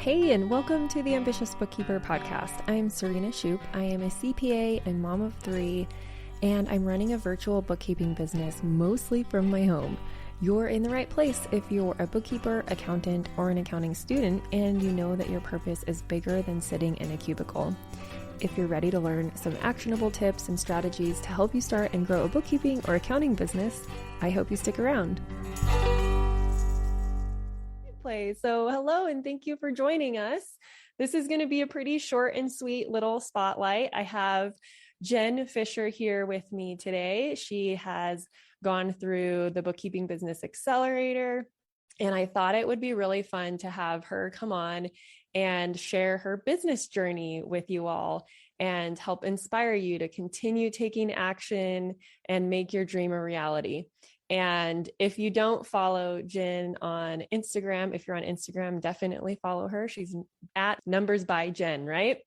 Hey, and welcome to the Ambitious Bookkeeper Podcast. I'm Serena Shoup. I am a CPA and mom of three, and I'm running a virtual bookkeeping business mostly from my home. You're in the right place if you're a bookkeeper, accountant, or an accounting student, and you know that your purpose is bigger than sitting in a cubicle. If you're ready to learn some actionable tips and strategies to help you start and grow a bookkeeping or accounting business, I hope you stick around. So hello, and thank you for joining us. This is going to be a pretty short and sweet little spotlight. I have Jen Fischer here with me today. She has gone through the Bookkeeping Business Accelerator, and I thought it would be really fun to have her come on and share her business journey with you all and help inspire you to continue taking action and make your dream a reality. And if you don't follow Jen on Instagram, if you're on Instagram, definitely follow her. She's at Numbers by Jen, right?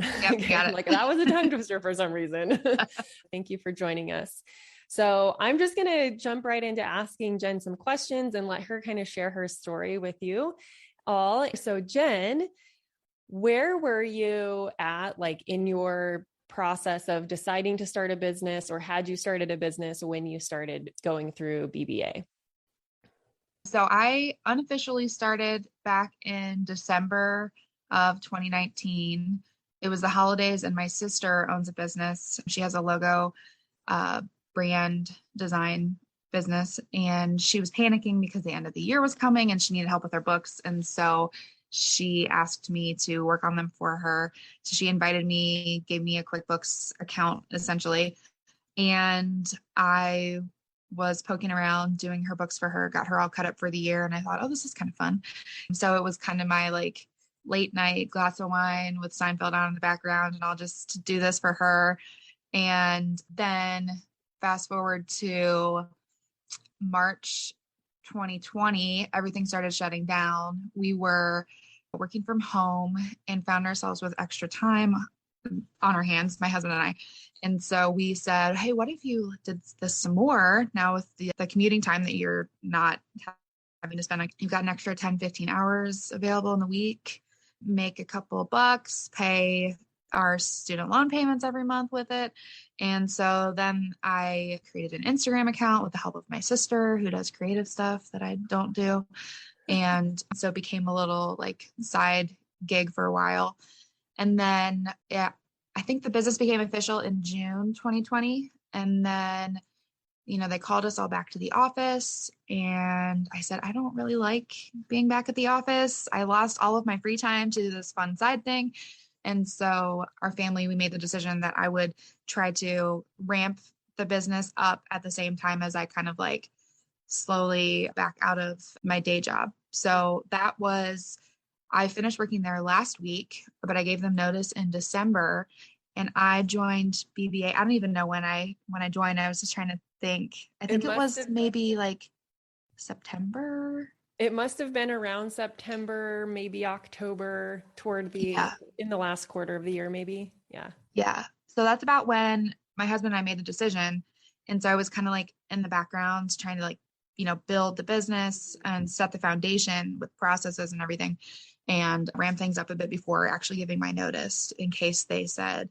Yep, got it. Like that was a tongue twister for some reason. Thank you for joining us. So I'm just going to jump right into asking Jen some questions and let her kind of share her story with you all. So Jen, where were you at like in your process of deciding to start a business, or had you started a business when you started going through BBA? So I unofficially started back in December of 2019. It was the holidays and my sister owns a business. She has a logo brand design business, and she was panicking because the end of the year was coming and she needed help with her books. And so she asked me to work on them for her. So she invited me, gave me a QuickBooks account essentially. And I was poking around doing her books for her, got her all cut up for the year. And I thought, oh, this is kind of fun. So it was kind of my like late night glass of wine with Seinfeld on in the background, and I'll just do this for her. And then fast forward to March 2020, everything started shutting down. We were working from home and found ourselves with extra time on our hands, my husband and I. And so we said, hey, what if you did this some more now with the commuting time that you're not having to spend, like, you've got an extra 10, 15 hours available in the week, make a couple bucks, pay our student loan payments every month with it. And so then I created an Instagram account with the help of my sister who does creative stuff that I don't do. And so it became a little like side gig for a while. And then, I think the business became official in June 2020. And then, they called us all back to the office, and I said, I don't really like being back at the office. I lost all of my free time to this fun side thing. And so our family, we made the decision that I would try to ramp the business up at the same time as I kind of like slowly back out of my day job. So I finished working there last week, but I gave them notice in December, and I joined BBA. I don't even know when I joined. I was just trying to think. I think it was maybe like September. It must have been around September, maybe October, in the last quarter of the year, maybe. Yeah. Yeah. So that's about when my husband and I made the decision. And so I was kind of like in the background trying to like, build the business and set the foundation with processes and everything, and ramp things up a bit before actually giving my notice in case they said,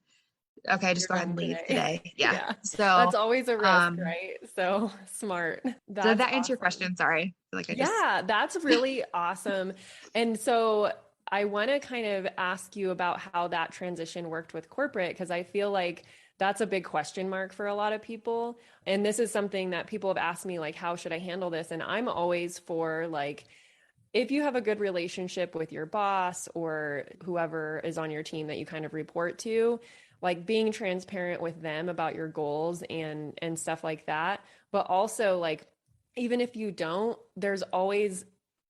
okay, just go ahead and leave today. Yeah. So that's always a risk, right? So smart. Did that answer your question? Sorry. That's really awesome. And so I want to kind of ask you about how that transition worked with corporate, because I feel like that's a big question mark for a lot of people. And this is something that people have asked me, like, how should I handle this? And I'm always for like, if you have a good relationship with your boss or whoever is on your team that you kind of report to, like being transparent with them about your goals and stuff like that. But also like, even if you don't, there's always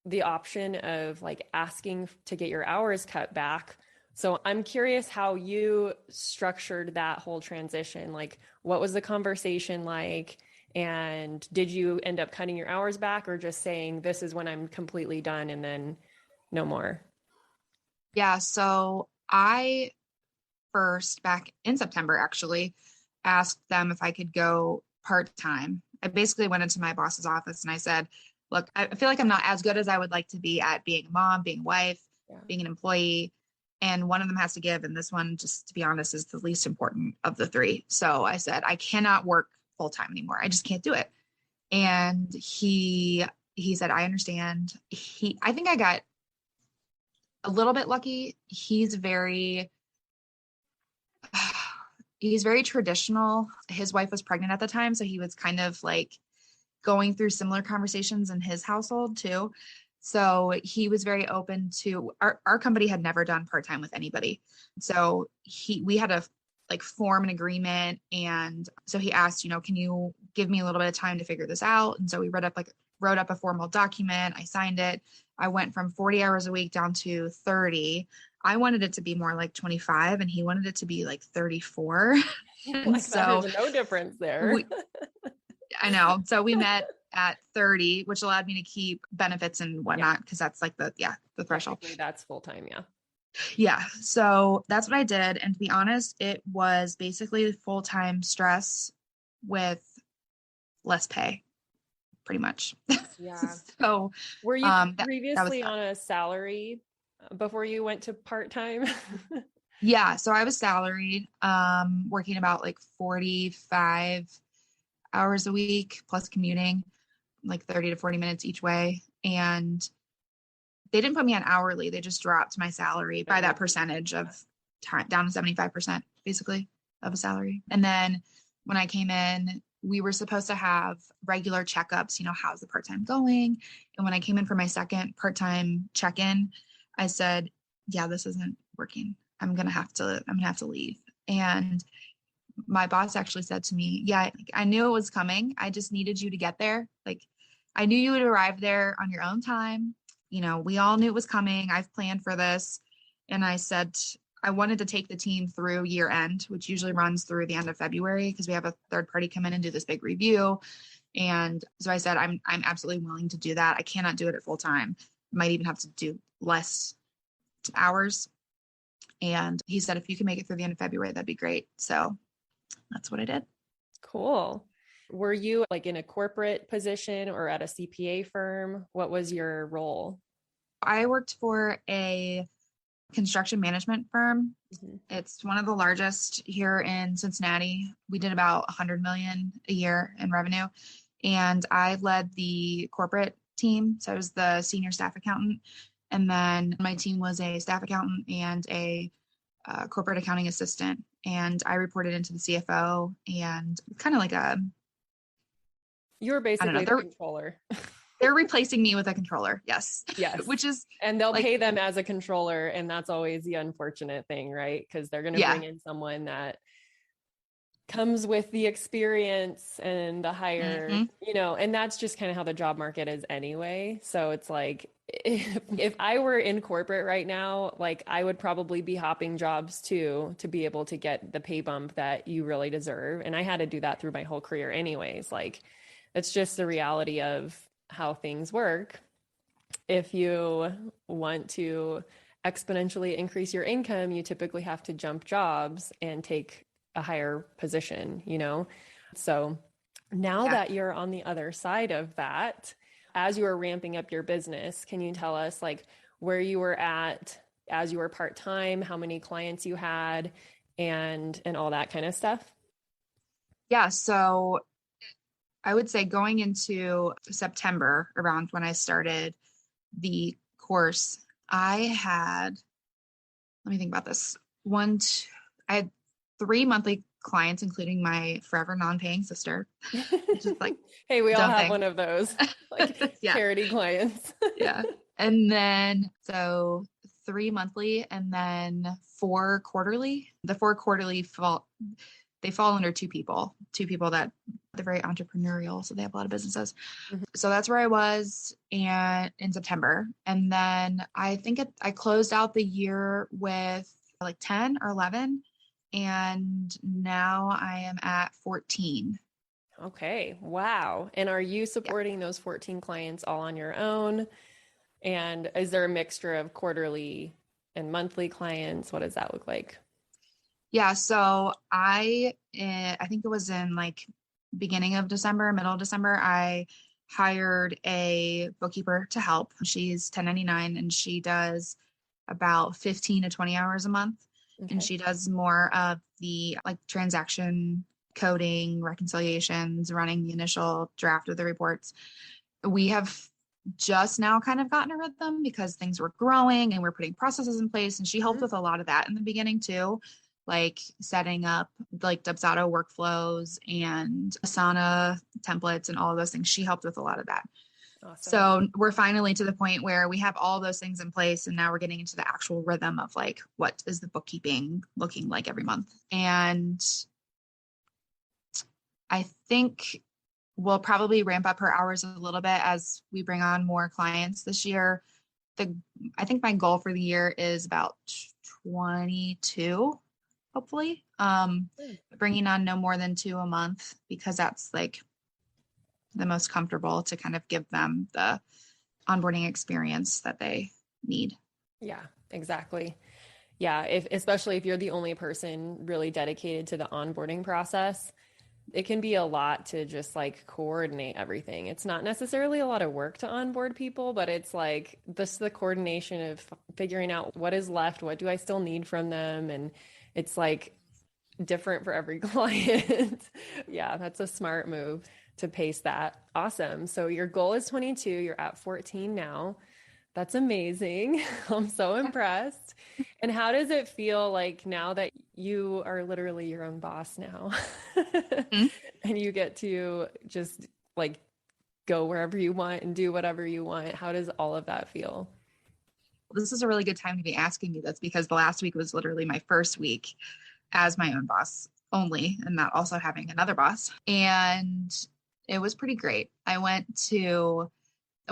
the option of like asking to get your hours cut back. So I'm curious how you structured that whole transition. Like, what was the conversation like? And did you end up cutting your hours back, or just saying, this is when I'm completely done and then no more? Yeah. So I first, back in September, actually asked them if I could go part-time. I basically went into my boss's office and I said, look, I feel like I'm not as good as I would like to be at being a mom, being a wife, being an employee, and one of them has to give. And this one, just to be honest, is the least important of the three. So I said, I cannot work full time anymore. I just can't do it. And he said, I understand. I think I got a little bit lucky. He's very traditional. His wife was pregnant at the time, so he was kind of like going through similar conversations in his household too. So he was very open to our company had never done part-time with anybody. So we had to like form an agreement. And so he asked, can you give me a little bit of time to figure this out? And so we wrote up a formal document. I signed it. I went from 40 hours a week down to 30. I wanted it to be more like 25 and he wanted it to be like 34. And so there's no difference there. I know. So we met at 30, which allowed me to keep benefits and whatnot, because that's like the threshold. That's full time. Yeah. Yeah. So that's what I did. And to be honest, it was basically full-time stress with less pay, pretty much. Yeah. So were you previously on a salary before you went to part-time? Yeah. So I was salaried, working about like 45 hours a week plus commuting, like 30 to 40 minutes each way. And they didn't put me on hourly. They just dropped my salary by that percentage of time down to 75% basically of a salary. And then when I came in, we were supposed to have regular checkups, how's the part-time going? And when I came in for my second part-time check-in, I said, yeah, this isn't working. I'm going to have to leave. And my boss actually said to me, yeah, I knew it was coming. I just needed you to get there. Like, I knew you would arrive there on your own time. We all knew it was coming. I've planned for this. And I said, I wanted to take the team through year end, which usually runs through the end of February, because we have a third party come in and do this big review. And so I said, I'm absolutely willing to do that. I cannot do it at full time. Might even have to do less hours. And he said, if you can make it through the end of February, that'd be great. So that's what I did. Cool. Were you like in a corporate position or at a CPA firm? What was your role? I worked for a construction management firm. Mm-hmm. It's one of the largest here in Cincinnati. We did about 100 million a year in revenue. And I led the corporate team. So I was the senior staff accountant. And then my team was a staff accountant and a corporate accounting assistant. And I reported into the CFO, and kind of like you were basically the controller. They're replacing me with a controller. Yes. Yes. And they'll pay them as a controller. And that's always the unfortunate thing, right? Because they're going to bring in someone that comes with the experience and the higher, and that's just kind of how the job market is anyway. So it's like, if I were in corporate right now, like I would probably be hopping jobs too, to be able to get the pay bump that you really deserve. And I had to do that through my whole career anyways. Like, it's just the reality of how things work. If you want to exponentially increase your income, you typically have to jump jobs and take a higher position, So now that you're on the other side of that, as you were ramping up your business, can you tell us like where you were at as you were part-time, how many clients you had, and all that kind of stuff? Yeah. So I would say going into September, around when I started the course, I had, let me think about this. I had 3 monthly clients, including my forever non-paying sister. Just like, hey, we all have one of those, like charity clients. Yeah. And then, so 3 monthly and then 4 quarterly. The 4 quarterly fall under two people that they're very entrepreneurial. So they have a lot of businesses. Mm-hmm. So that's where I was in September. And then I think I closed out the year with like 10 or 11. And now I am at 14. Okay. Wow. And are you supporting those 14 clients all on your own? And is there a mixture of quarterly and monthly clients? What does that look like? Yeah. So I think it was in like beginning of December, middle of December, I hired a bookkeeper to help. She's 1099 and she does about 15 to 20 hours a month. Okay. And she does more of the like transaction coding, reconciliations, running the initial draft of the reports. We have just now kind of gotten a rhythm because things were growing and we're putting processes in place. And she helped with a lot of that in the beginning too, like setting up like Dubsado workflows and Asana templates and all of those things. She helped with a lot of that. Awesome. So we're finally to the point where we have all those things in place. And now we're getting into the actual rhythm of like, what is the bookkeeping looking like every month? And I think we'll probably ramp up her hours a little bit as we bring on more clients this year. I think my goal for the year is about 22, hopefully. Bringing on no more than 2 a month, because that's like the most comfortable to kind of give them the onboarding experience that they need. Yeah, exactly. Yeah, especially if you're the only person really dedicated to the onboarding process, it can be a lot to just like coordinate everything. It's not necessarily a lot of work to onboard people, but it's like the coordination of figuring out what is left, what do I still need from them, and it's like different for every client. Yeah, that's a smart move to pace that. Awesome. So your goal is 22, you're at 14 now. That's amazing. I'm so impressed. And how does it feel like now that you are literally your own boss now Mm-hmm. and you get to just like go wherever you want and do whatever you want? How does all of that feel? This is a really good time to be asking me this, because the last week was literally my first week as my own boss only, and not also having another boss. And it was pretty great. I went to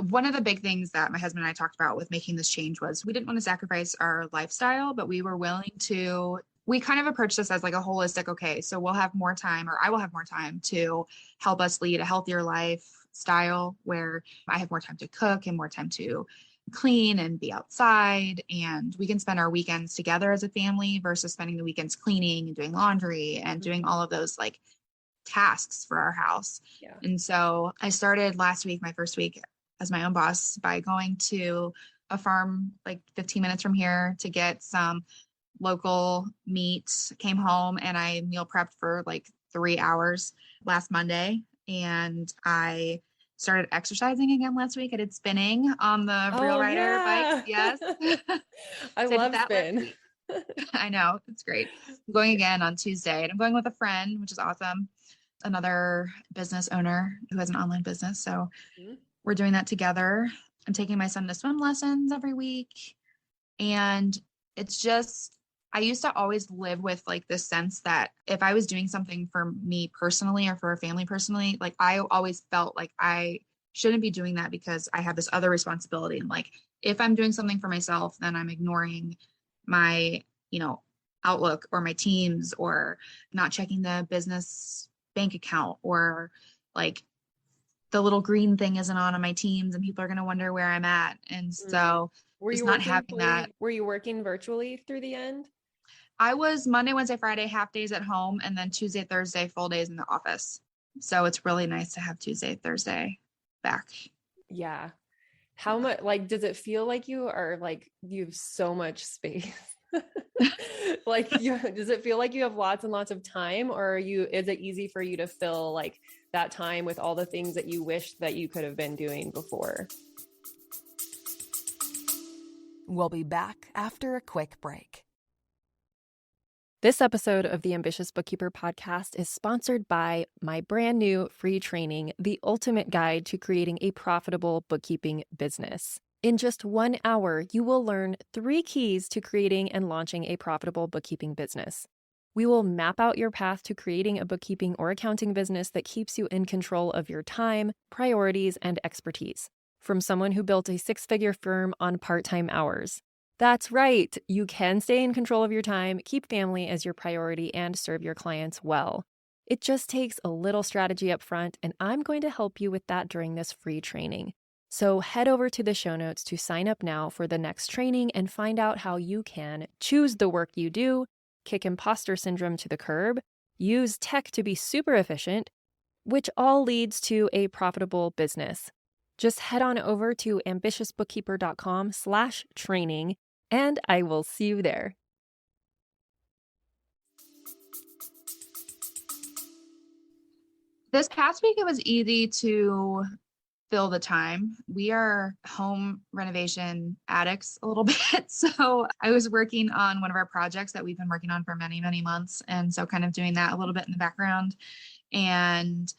one of the big things that my husband and I talked about with making this change was we didn't want to sacrifice our lifestyle, but we were willing to, we kind of approached this as like a holistic, okay, so we'll have more time, or I will have more time to help us lead a healthier lifestyle where I have more time to cook and more time to clean and be outside, and we can spend our weekends together as a family versus spending the weekends cleaning and doing laundry and doing all of those like tasks for our house. Yeah. And so I started last week, my first week as my own boss, by going to a farm like 15 minutes from here to get some local meat. Came home and I meal prepped for like 3 hours last Monday, and I started exercising again last week. I did spinning on the Real Rider bike. Yes. I So love did that last spin. week. I know, it's great. I'm going again on Tuesday, and I'm going with a friend, which is awesome. Another business owner who has an online business. So we're doing that together. I'm taking my son to swim lessons every week. And it's just, I used to always live with like this sense that if I was doing something for me personally or for a family personally, like I always felt like I shouldn't be doing that because I have this other responsibility. And like, if I'm doing something for myself, then I'm ignoring my, outlook or my teams, or not checking the business bank account, or like the little green thing isn't on my teams and people are going to wonder where I'm at. And so Were just you not having that. Were you working virtually through the end? I was Monday, Wednesday, Friday, half days at home, and then Tuesday, Thursday, full days in the office. So it's really nice to have Tuesday, Thursday back. Yeah. How much, like, does it feel like you have so much space? Does it feel like you have lots and lots of time, or is it easy for you to fill like that time with all the things that you wish that you could have been doing before? We'll be back after a quick break. This episode of the Ambitious Bookkeeper Podcast is sponsored by my brand new free training, The Ultimate Guide to Creating a Profitable Bookkeeping Business. In just 1 hour, you will learn 3 keys to creating and launching a profitable bookkeeping business. We will map out your path to creating a bookkeeping or accounting business that keeps you in control of your time, priorities, and expertise. From someone who built a 6-figure firm on part-time hours. That's right. You can stay in control of your time, keep family as your priority, and serve your clients well. It just takes a little strategy up front, and I'm going to help you with that during this free training. So head over to the show notes to sign up now for the next training and find out how you can choose the work you do, kick imposter syndrome to the curb, use tech to be super efficient, which all leads to a profitable business. Just head on over to ambitiousbookkeeper.com/training and I will see you there. This past week, it was easy to fill the time. We are home renovation addicts a little bit. So I was working on one of our projects that we've been working on for many, many months. And so kind of doing that a little bit in the background. And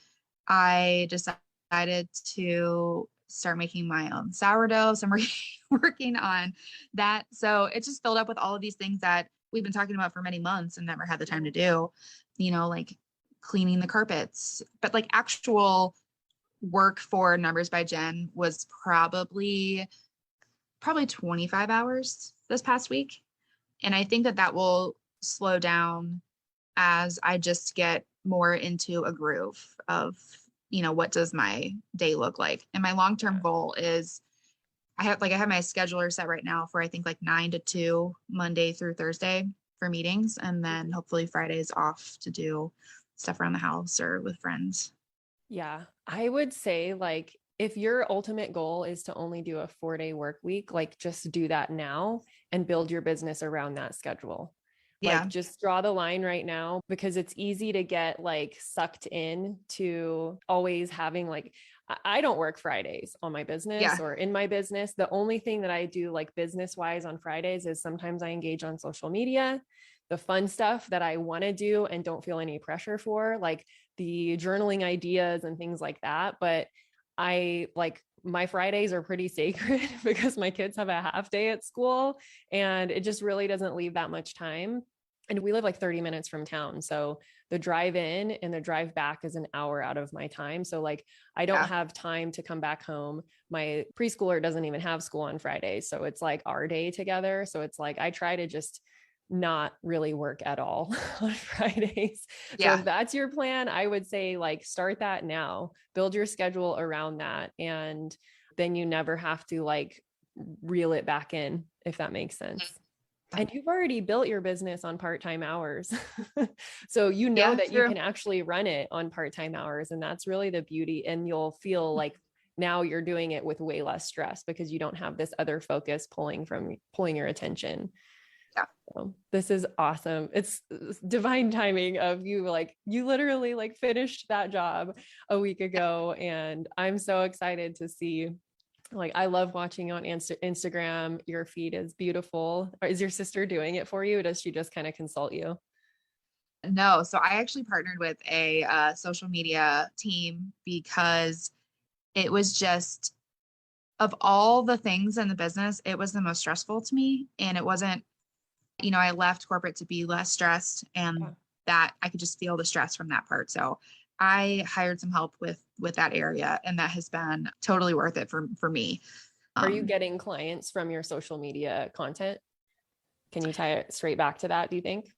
I decided to start making my own sourdough. So I'm working on that. So it just filled up with all of these things that we've been talking about for many months and never had the time to do, like cleaning the carpets, but like actual work for Numbers by Jen was probably 25 hours this past week. And I think that will slow down as I just get more into a groove of, what does my day look like? And my long-term goal is I have my scheduler set right now for, I think, like 9 to 2, Monday through Thursday for meetings. And then hopefully Fridays off to do stuff around the house or with friends. Yeah, I would say like if your ultimate goal is to only do a 4-day work week, like just do that now and build your business around that schedule. Yeah. Like just draw the line right now, because it's easy to get like sucked in to always having like, I don't work Fridays on my business or in my business. The only thing that I do like business wise on Fridays is sometimes I engage on social media, the fun stuff that I want to do and don't feel any pressure for, like the journaling ideas and things like that. But I like my Fridays are pretty sacred because my kids have a half day at school and it just really doesn't leave that much time. And we live like 30 minutes from town. So the drive in and the drive back is an hour out of my time. So like, I don't have time to come back home. My preschooler doesn't even have school on Fridays. So it's like our day together. So it's like, I try to just not really work at all on Fridays. So if that's your plan, I would say like start that now, build your schedule around that. And then you never have to like reel it back in, if that makes sense. And you've already built your business on part-time hours. So that you can actually run it on part-time hours. And that's really the beauty. And you'll feel like now you're doing it with way less stress because you don't have this other focus pulling your attention. Yeah. So this is awesome. It's divine timing of you. Like you literally like finished that job a week ago. And I'm so excited to see. Like, I love watching you on Instagram. Your feed is beautiful. Is your sister doing it for you? Or does she just kind of consult you? No. So I actually partnered with a social media team because it was just, of all the things in the business, it was the most stressful to me. And it wasn't, I left corporate to be less stressed, and that I could just feel the stress from that part. So I hired some help with that area, and that has been totally worth it for me. Are you getting clients from your social media content? Can you tie it straight back to that, do you think?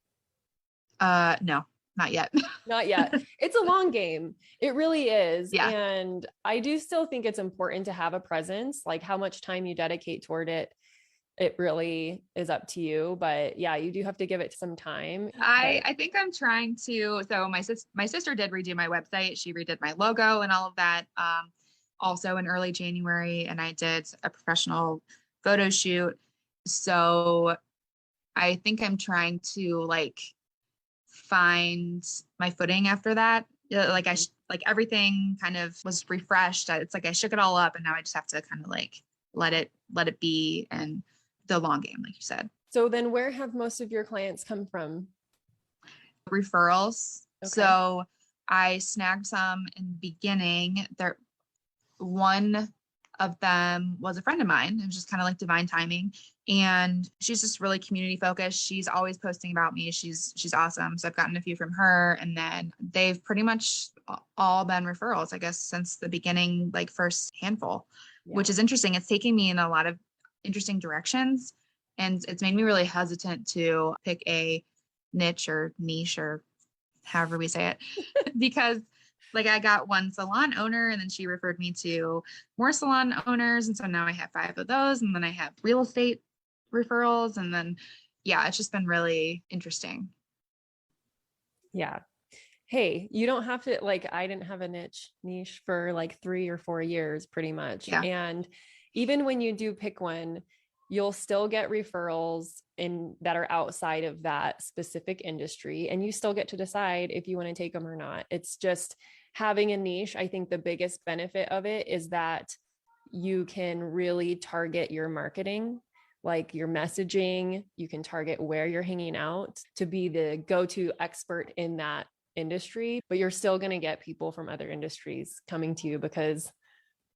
No, not yet. Not yet. It's a long game. It really is. Yeah. And I do still think it's important to have a presence, like how much time you dedicate toward it. It really is up to you, but yeah, you do have to give it some time. I think I'm trying to, so my sister did redo my website. She redid my logo and all of that. Also in early January, and I did a professional photo shoot. So I think I'm trying to like find my footing after that. Like like everything kind of was refreshed. It's like I shook it all up, and now I just have to kind of like let it be, and the long game, like you said. So then where have most of your clients come from? Referrals. Okay. So I snagged some in the beginning. One of them was a friend of mine. It was just kind of like divine timing. And she's just really community focused. She's always posting about me. She's awesome. So I've gotten a few from her, and then they've pretty much all been referrals, I guess, since the beginning, like first handful, which is interesting. It's taking me in a lot of interesting directions, and it's made me really hesitant to pick a niche or however we say it, because like I got one salon owner, and then she referred me to more salon owners, and so now I have 5 of those, and then I have real estate referrals, and then it's just been really interesting. Yeah. Hey, you don't have to, like, I didn't have a niche for like 3 or 4 years pretty much. And even when you do pick one, you'll still get referrals that are outside of that specific industry, and you still get to decide if you want to take them or not. It's just having a niche. I think the biggest benefit of it is that you can really target your marketing, like your messaging. You can target where you're hanging out to be the go-to expert in that industry, but you're still going to get people from other industries coming to you because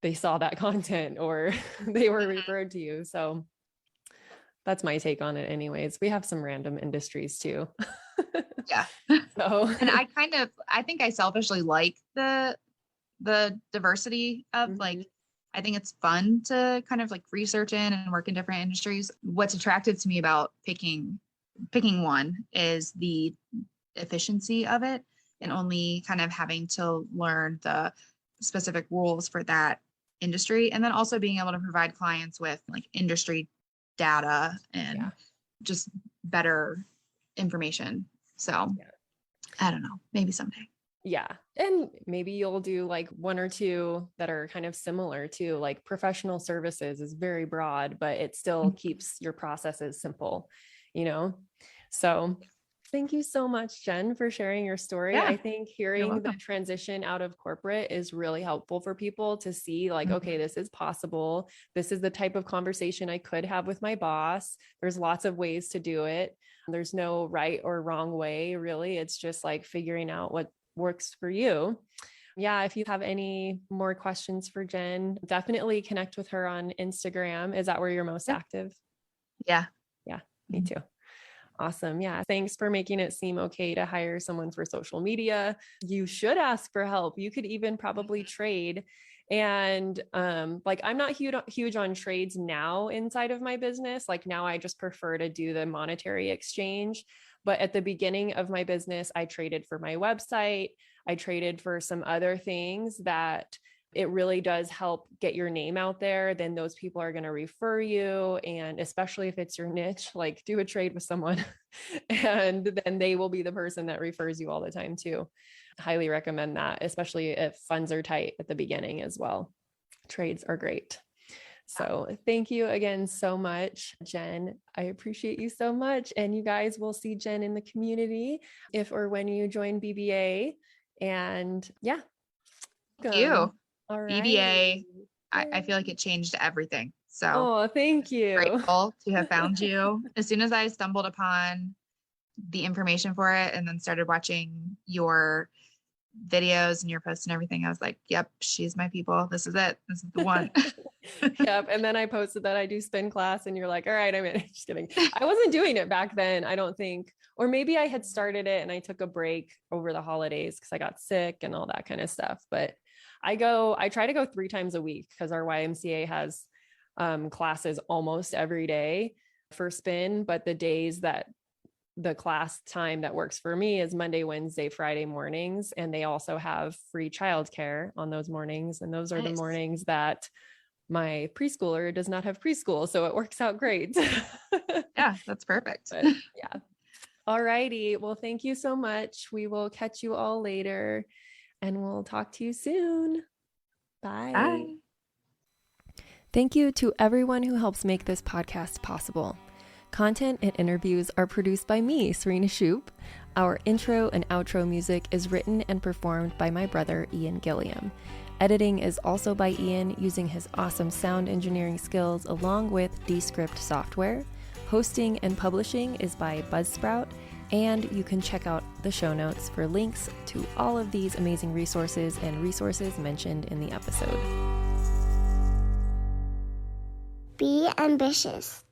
they saw that content or they were referred to you. So that's my take on it anyways. We have some random industries too. Yeah. So, and I think I selfishly like the diversity of like, I think it's fun to kind of like research in and work in different industries. What's attractive to me about picking one is the efficiency of it, and only kind of having to learn the specific rules for that industry. And then also being able to provide clients with like industry data and just better information. So I don't know, maybe someday. Yeah. And maybe you'll do like one or two that are kind of similar to, like, professional services is very broad, but it still keeps your processes simple, So thank you so much, Jen, for sharing your story. Yeah, I think hearing the transition out of corporate is really helpful for people to see like, okay, this is possible. This is the type of conversation I could have with my boss. There's lots of ways to do it. There's no right or wrong way, really. It's just like figuring out what works for you. Yeah. If you have any more questions for Jen, definitely connect with her on Instagram. Is that where you're most active? Yeah. Yeah, me too. Awesome. Yeah. Thanks for making it seem okay to hire someone for social media. You should ask for help. You could even probably trade. And like, I'm not huge on trades now inside of my business. Like now I just prefer to do the monetary exchange. But at the beginning of my business, I traded for my website. I traded for some other things that it really does help get your name out there. Then those people are going to refer you. And especially if it's your niche, like do a trade with someone and then they will be the person that refers you all the time too. Highly recommend that, especially if funds are tight at the beginning as well. Trades are great. So thank you again so much, Jen. I appreciate you so much. And you guys will see Jen in the community if or when you join BBA. And yeah. Thank you. All right. BBA, I feel like it changed everything. So thank you. Grateful to have found you. As soon as I stumbled upon the information for it and then started watching your videos and your posts and everything, I was like, yep, she's my people. This is it. This is the one. Yep. And then I posted that I do spin class and you're like, all right, I'm in. Just kidding. I wasn't doing it back then, I don't think. Or maybe I had started it and I took a break over the holidays because I got sick and all that kind of stuff. But I try to go 3 times a week because our YMCA has classes almost every day for spin. But the days that the class time that works for me is Monday, Wednesday, Friday mornings. And they also have free childcare on those mornings. And those are the mornings that my preschooler does not have preschool. So it works out great. Yeah, that's perfect. But, yeah. All righty. Well, thank you so much. We will catch you all later and we'll talk to you soon. Bye. Bye. Thank you to everyone who helps make this podcast possible. Content and interviews are produced by me, Serena Shoup. Our intro and outro music is written and performed by my brother, Ian Gilliam. Editing is also by Ian using his awesome sound engineering skills along with Descript software. Hosting and publishing is by Buzzsprout. And you can check out the show notes for links to all of these amazing resources and resources mentioned in the episode. Be ambitious.